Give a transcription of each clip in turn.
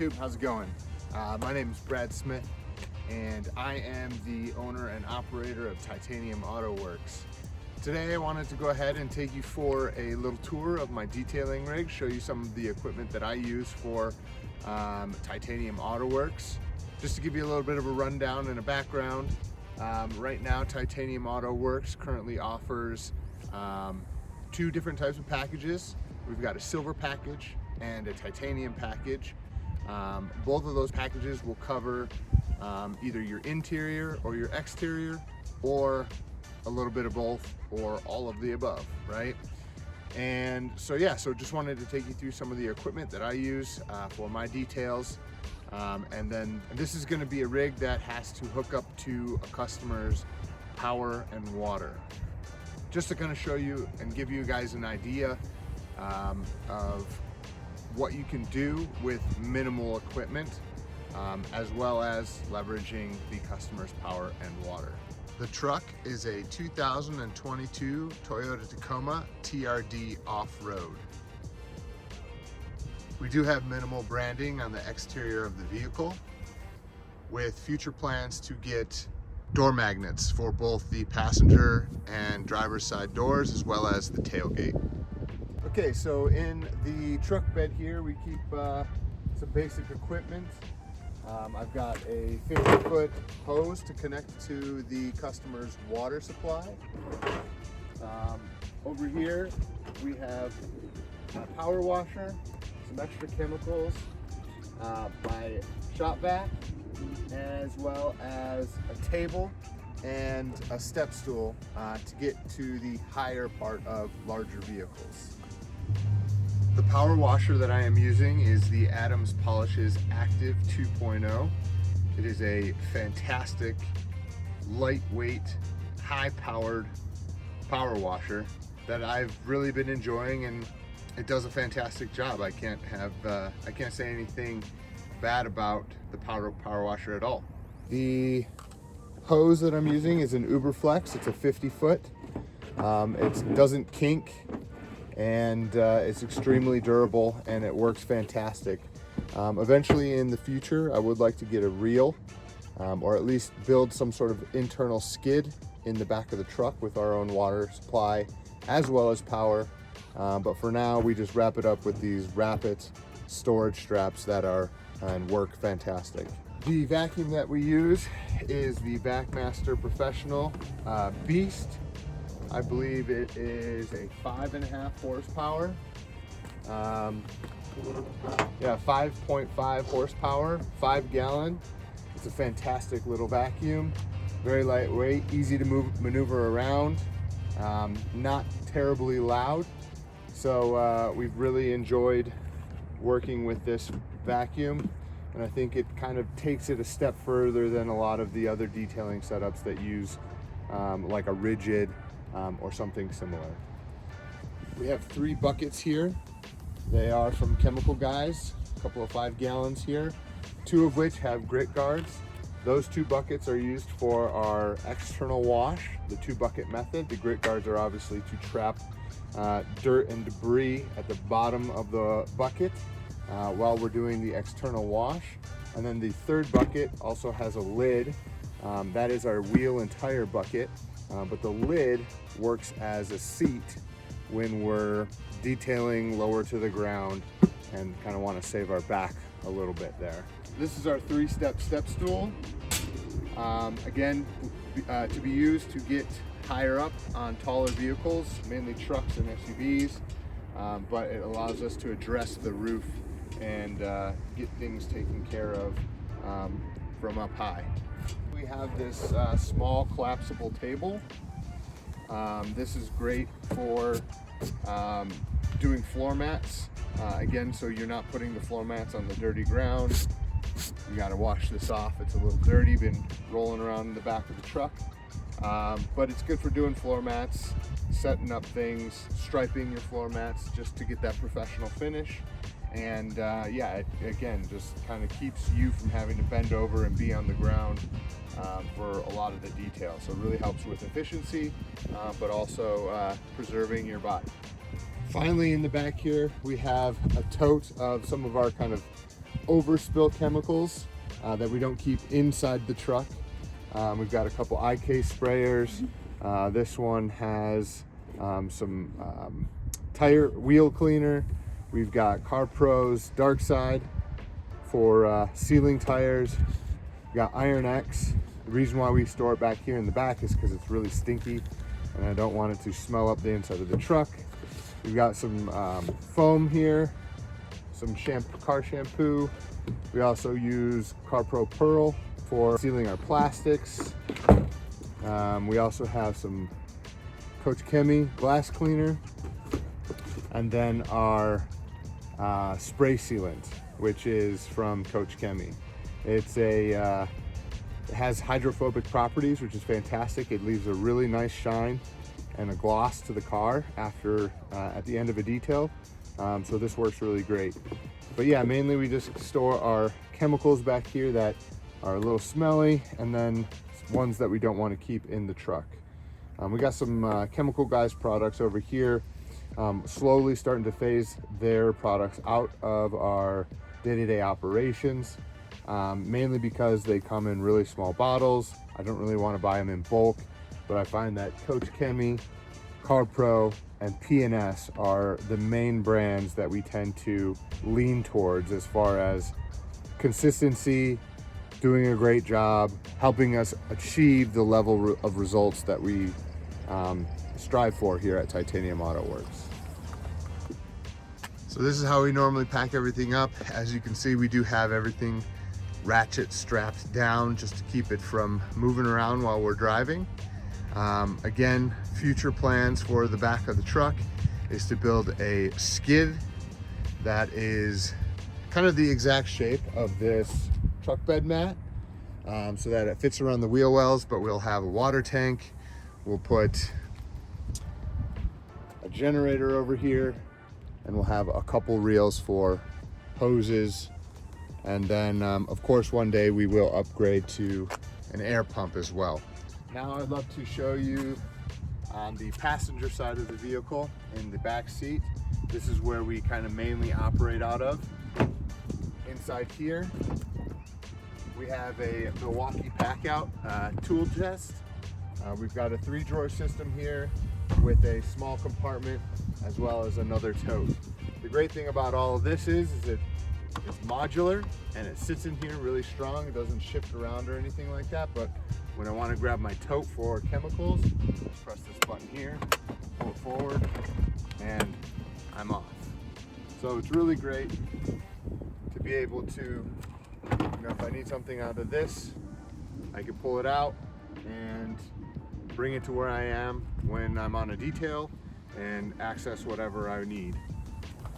YouTube, how's it going? My name is Brad Smith and I am the owner and operator of Titanium Auto Works. Today I wanted to go ahead and take you for a little tour of my detailing rig, show you some of the equipment that I use for Titanium Auto Works. Just to give you a little bit of a rundown and a background, right now Titanium Auto Works currently offers two different types of packages. We've got a silver package and a titanium package. Both of those packages will cover either your interior or your exterior, or a little bit of both, or all of the above, right? And so just wanted to take you through some of the equipment that I use for my details. And then this is going to be a rig that has to hook up to a customer's power and water. Just to kind of show you and give you guys an idea of what you can do with minimal equipment, as well as leveraging the customer's power and water. The truck is a 2022 Toyota Tacoma TRD off-road. We do have minimal branding on the exterior of the vehicle, with future plans to get door magnets for both the passenger and driver's side doors, as well as the tailgate. Okay, so in the truck bed here, we keep some basic equipment. I've got a 50-foot hose to connect to the customer's water supply. Over here, we have a power washer, some extra chemicals, my shop vac, as well as a table and a step stool to get to the higher part of larger vehicles. The power washer that I am using is the Adams Polishes Active 2.0. It is a fantastic, lightweight, high-powered power washer that I've really been enjoying, and it does a fantastic job. I can't say anything bad about the power washer at all. The hose that I'm using is an Uberflex. It's a 50-foot. It doesn't kink, and it's extremely durable, and it works fantastic. Eventually in the future, I would like to get a reel, or at least build some sort of internal skid in the back of the truck with our own water supply as well as power. But for now, we just wrap it up with these Rapid storage straps that are and work fantastic. The vacuum that we use is the VacMaster Professional Beast. I believe it is a 5.5 horsepower. 5.5 horsepower, 5 gallon. It's a fantastic little vacuum, very lightweight, easy to maneuver around, not terribly loud. So we've really enjoyed working with this vacuum, and I think it kind of takes it a step further than a lot of the other detailing setups that use like a rigid or something similar. We have 3 buckets here. They are from Chemical Guys, a couple of 5 gallons here, 2 of which have grit guards. Those 2 buckets are used for our external wash, the 2-bucket method. The grit guards are obviously to trap dirt and debris at the bottom of the bucket while we're doing the external wash. And then the 3rd bucket also has a lid. That is our wheel and tire bucket, but the lid works as a seat when we're detailing lower to the ground and kind of want to save our back a little bit there. This is our 3-step step stool. Again, to be used to get higher up on taller vehicles, mainly trucks and SUVs, but it allows us to address the roof and get things taken care of from up high. We have this small collapsible table. This is great for doing floor mats. Again, so you're not putting the floor mats on the dirty ground. You got to wash this off. It's a little dirty, been rolling around in the back of the truck. But it's good for doing floor mats, setting up things, striping your floor mats just to get that professional finish. And it again just kind of keeps you from having to bend over and be on the ground for a lot of the details. So it really helps with efficiency, but also preserving your body. Finally, in the back here, we have a tote of some of our kind of overspill chemicals that we don't keep inside the truck. We've got a couple eye-case sprayers. This one has some tire wheel cleaner. We've got CarPro's Dark Side for sealing tires. We've got Iron X. The reason why we store it back here in the back is because it's really stinky and I don't want it to smell up the inside of the truck. We've got some foam here, some car shampoo. We also use CarPro Pearl for sealing our plastics. We also have some Coach Chemi glass cleaner, and then our spray sealant, which is from Coach Chemi. It has hydrophobic properties, which is fantastic. It leaves a really nice shine and a gloss to the car after at the end of a detail. So this works really great. But yeah, mainly we just store our chemicals back here that are a little smelly, and then ones that we don't want to keep in the truck. We got some Chemical Guys products over here, slowly starting to phase their products out of our day-to-day operations, mainly because they come in really small bottles. I don't really want to buy them in bulk, but I find that Coach Chemi, CarPro, and P&S are the main brands that we tend to lean towards as far as consistency, doing a great job, helping us achieve the level of results that we strive for here at Titanium Auto Works. So this is how we normally pack everything up. As you can see, we do have everything ratchet strapped down just to keep it from moving around while we're driving. Again, future plans for the back of the truck is to build a skid that is kind of the exact shape of this truck bed mat, so that it fits around the wheel wells, but we'll have a water tank. We'll put a generator over here, and we'll have a couple reels for hoses. And then of course one day we will upgrade to an air pump as well. Now I'd love to show you on the passenger side of the vehicle in the back seat. This is where we kind of mainly operate out of. Inside here we have a Milwaukee pack out tool chest. We've got a 3-drawer system here with a small compartment as well as another tote. The great thing about all of this is it's modular and it sits in here really strong. It doesn't shift around or anything like that, but when I want to grab my tote for chemicals, just press this button here, pull it forward, and I'm off. So it's really great to be able to, if I need something out of this, I can pull it out and bring it to where I am when I'm on a detail and access whatever I need.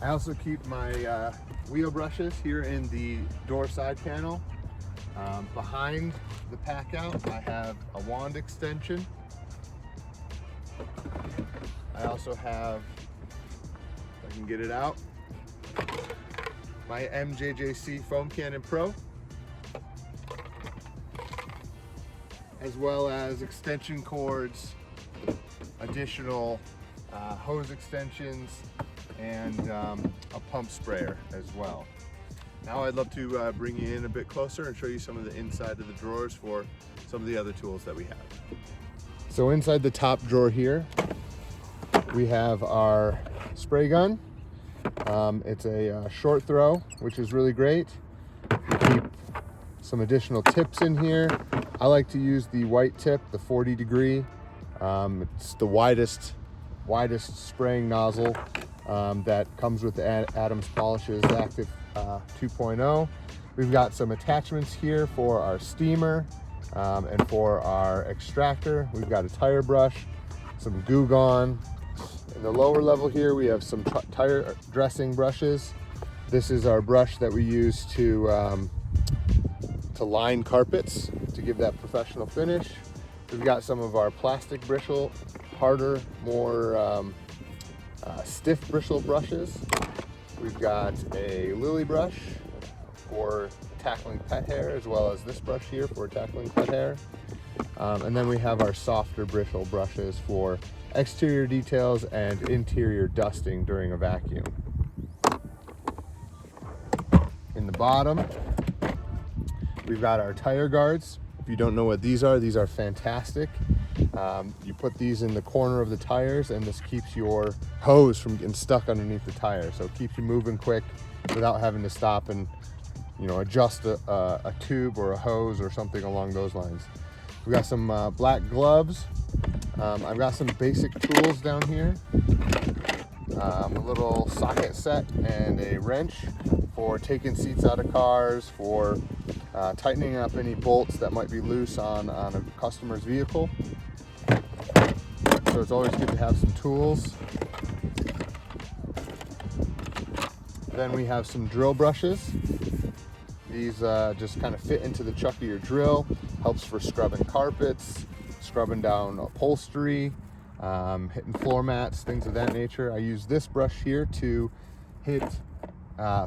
I also keep my wheel brushes here in the door side panel. Behind the pack out, I have a wand extension. I also have, if I can get it out, my MJJC Foam Cannon Pro, as well as extension cords, additional hose extensions, and a pump sprayer as well. Now I'd love to bring you in a bit closer and show you some of the inside of the drawers for some of the other tools that we have. So inside the top drawer here, we have our spray gun. It's a short throw, which is really great. We keep some additional tips in here. I like to use the white tip, the 40 degree. It's the widest spraying nozzle that comes with the Adams Polishes Active 2.0. We've got some attachments here for our steamer and for our extractor. We've got a tire brush, some Goo Gone. In the lower level here, we have some tire dressing brushes. This is our brush that we use to line carpets to give that professional finish. We've got some of our plastic bristle, harder, more stiff bristle brushes. We've got a lily brush for tackling pet hair, as well as this brush here for tackling pet hair. And then we have our softer bristle brushes for exterior details and interior dusting during a vacuum. In the bottom, we've got our tire guards. If you don't know what these are fantastic. You put these in the corner of the tires, and this keeps your hose from getting stuck underneath the tire. So it keeps you moving quick without having to stop and, you know, adjust a tube or a hose or something along those lines. We got some black gloves. I've got some basic tools down here. A little socket set and a wrench for taking seats out of cars, for tightening up any bolts that might be loose on a customer's vehicle. So it's always good to have some tools. Then we have some drill brushes. These just kind of fit into the chuck of your drill. Helps for scrubbing carpets, scrubbing down upholstery, hitting floor mats, things of that nature. I use this brush here to hit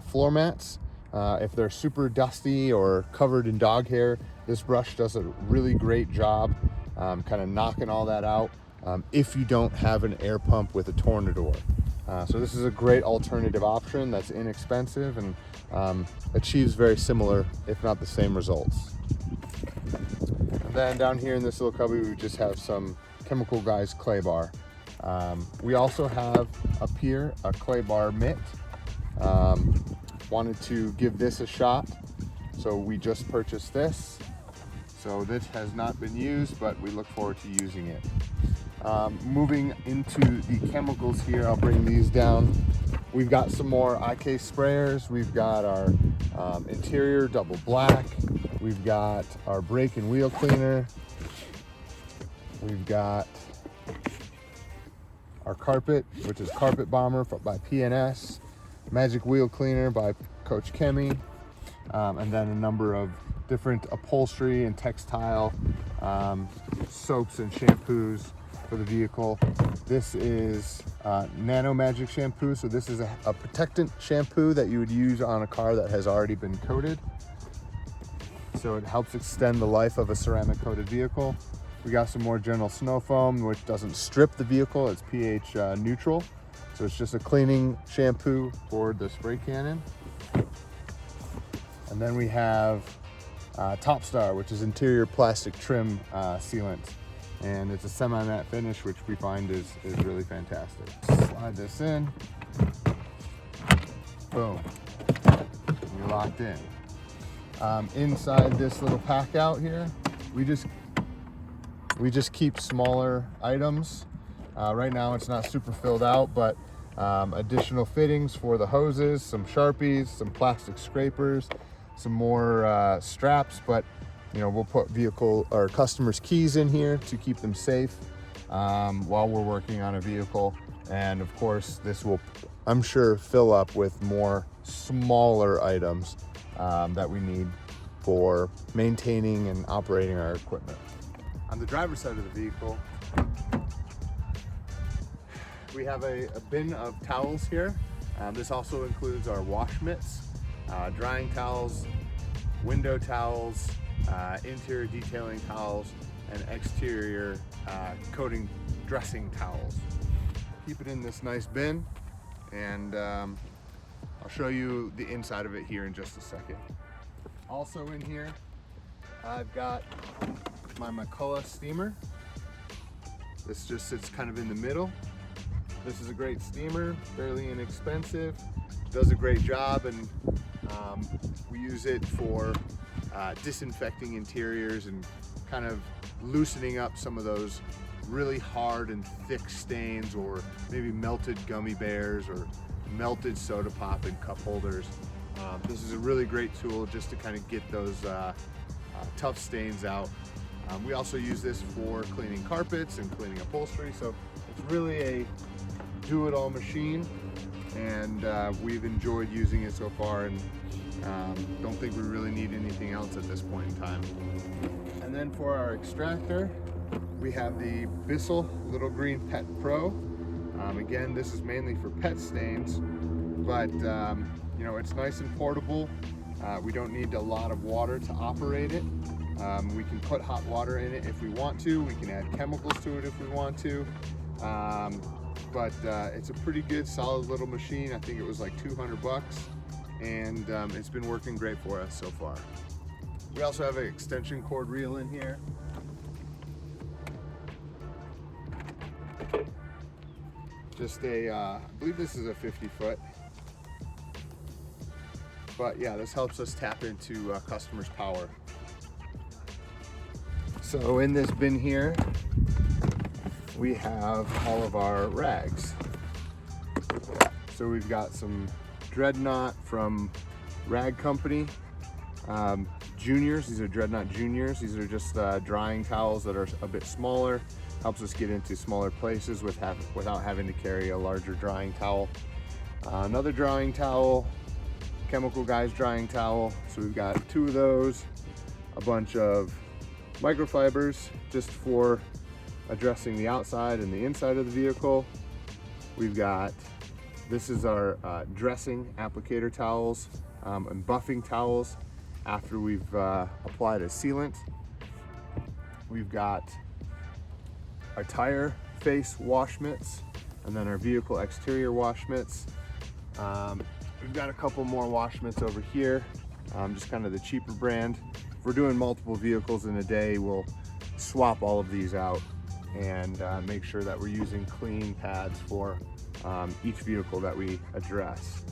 floor mats. If they're super dusty or covered in dog hair, this brush does a really great job kind of knocking all that out if you don't have an air pump with a tornador. So this is a great alternative option that's inexpensive and achieves very similar, if not the same results. And then down here in this little cubby, we just have some Chemical Guys clay bar. We also have up here a clay bar mitt. Wanted to give this a shot, so we just purchased this. So this has not been used, but we look forward to using it. Moving into the chemicals here, I'll bring these down. We've got some more IK sprayers. We've got our interior double black. We've got our brake and wheel cleaner. We've got our carpet, which is Carpet Bomber by PNS. Magic Wheel Cleaner by Coach Kemi, and then a number of different upholstery and textile soaps and shampoos for the vehicle. This is Nano Magic shampoo, so this is a protectant shampoo that you would use on a car that has already been coated. So it helps extend the life of a ceramic coated vehicle. We got some more General Snow Foam, which doesn't strip the vehicle, it's pH neutral. So it's just a cleaning shampoo for the spray cannon. And then we have Top Star, which is interior plastic trim sealant. And it's a semi-matte finish, which we find is really fantastic. Slide this in. Boom. You're locked in. Inside this little pack out here, we just keep smaller items. Right now it's not super filled out, but additional fittings for the hoses, some Sharpies, some plastic scrapers, some more straps, but you know, we'll put vehicle or customers' keys in here to keep them safe while we're working on a vehicle. And of course, this will, I'm sure, fill up with more smaller items that we need for maintaining and operating our equipment. On the driver's side of the vehicle, we have a bin of towels here. This also includes our wash mitts, drying towels, window towels, interior detailing towels, and exterior coating dressing towels. Keep it in this nice bin, and I'll show you the inside of it here in just a second. Also in here, I've got my meticulous steamer. This just sits kind of in the middle. This is a great steamer, fairly inexpensive, does a great job, and we use it for disinfecting interiors and kind of loosening up some of those really hard and thick stains, or maybe melted gummy bears or melted soda pop in cup holders. This is a really great tool just to kind of get those tough stains out. We also use this for cleaning carpets and cleaning upholstery, so it's really a do-it-all machine, and we've enjoyed using it so far, and don't think we really need anything else at this point in time. And then for our extractor, we have the Bissell Little Green Pet Pro. Again, this is mainly for pet stains, but you know, it's nice and portable. We don't need a lot of water to operate it. We can put hot water in it if we want to. We can add chemicals to it if we want to. But it's a pretty good, solid little machine. I think it was like 200 bucks. and it's been working great for us so far. We also have an extension cord reel in here. Just I believe this is a 50-foot. But yeah, this helps us tap into customers' power. So in this bin here, we have all of our rags. So we've got some Dreadnought from Rag Company. Juniors, these are Dreadnought Juniors. These are just drying towels that are a bit smaller. Helps us get into smaller places without having to carry a larger drying towel. Another drying towel, Chemical Guys drying towel. So we've got 2 of those, a bunch of microfibers just for addressing the outside and the inside of the vehicle. We've got, this is our dressing applicator towels and buffing towels after we've applied a sealant. We've got our tire face wash mitts, and then our vehicle exterior wash mitts. We've got a couple more wash mitts over here, just kind of the cheaper brand. If we're doing multiple vehicles in a day, we'll swap all of these out and make sure that we're using clean pads for each vehicle that we address.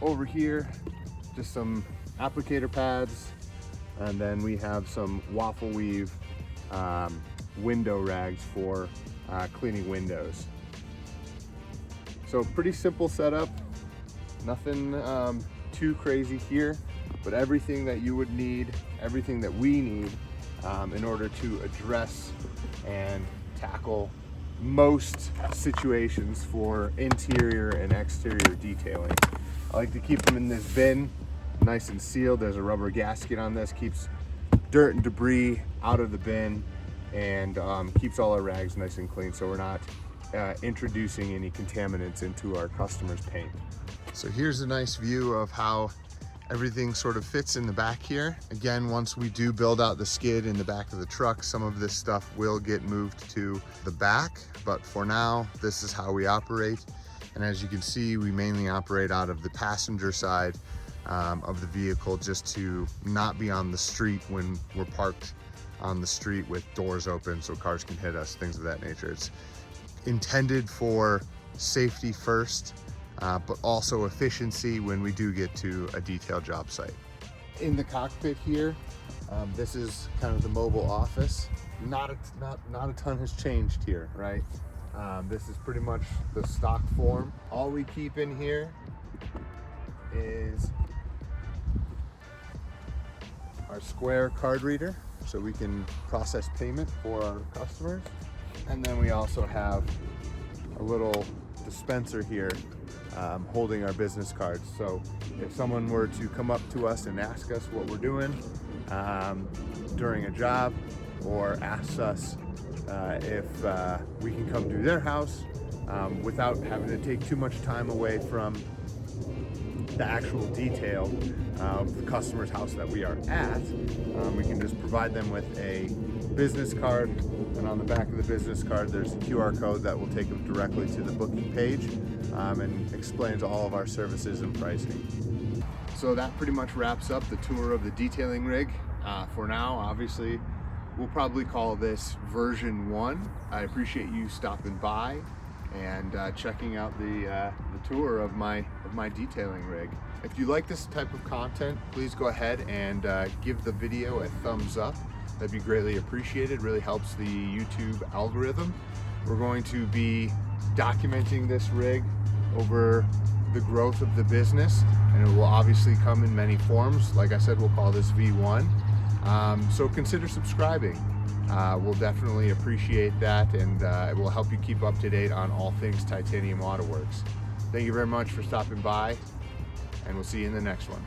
Over here, just some applicator pads, and then we have some waffle weave window rags for cleaning windows. So pretty simple setup, nothing too crazy here, but everything that you would need, everything that we need in order to address and tackle most situations for interior and exterior detailing. I like to keep them in this bin, nice and sealed. There's a rubber gasket on this, keeps dirt and debris out of the bin, and keeps all our rags nice and clean, so we're not introducing any contaminants into our customers' paint. So here's a nice view of how everything sort of fits in the back here. Again, once we do build out the skid in the back of the truck, some of this stuff will get moved to the back, but for now, this is how we operate. And as you can see, we mainly operate out of the passenger side of the vehicle, just to not be on the street when we're parked on the street with doors open so cars can hit us, things of that nature. It's intended for safety first, but also efficiency when we do get to a detailed job site. In the cockpit here, this is kind of the mobile office. Not a ton has changed here, right? This is pretty much the stock form. All we keep in here is our Square card reader, so we can process payment for our customers. And then we also have a little dispenser here holding our business cards. So if someone were to come up to us and ask us what we're doing during a job, or asks us if we can come to their house without having to take too much time away from the actual detail of the customer's house that we are at, we can just provide them with a business card, and on the back of the business card there's a QR code that will take them directly to the booking page and explains all of our services and pricing. So that pretty much wraps up the tour of the detailing rig. For now, obviously, we'll probably call this version 1. I appreciate you stopping by and checking out the tour of my detailing rig. If you like this type of content, please go ahead and give the video a thumbs up. That'd be greatly appreciated. Really helps the YouTube algorithm. We're going to be documenting this rig over the growth of the business, and it will obviously come in many forms. Like I said, we'll call this V1. So consider subscribing. We'll definitely appreciate that, and it will help you keep up to date on all things Titanium Auto Works. Thank you very much for stopping by, and we'll see you in the next one.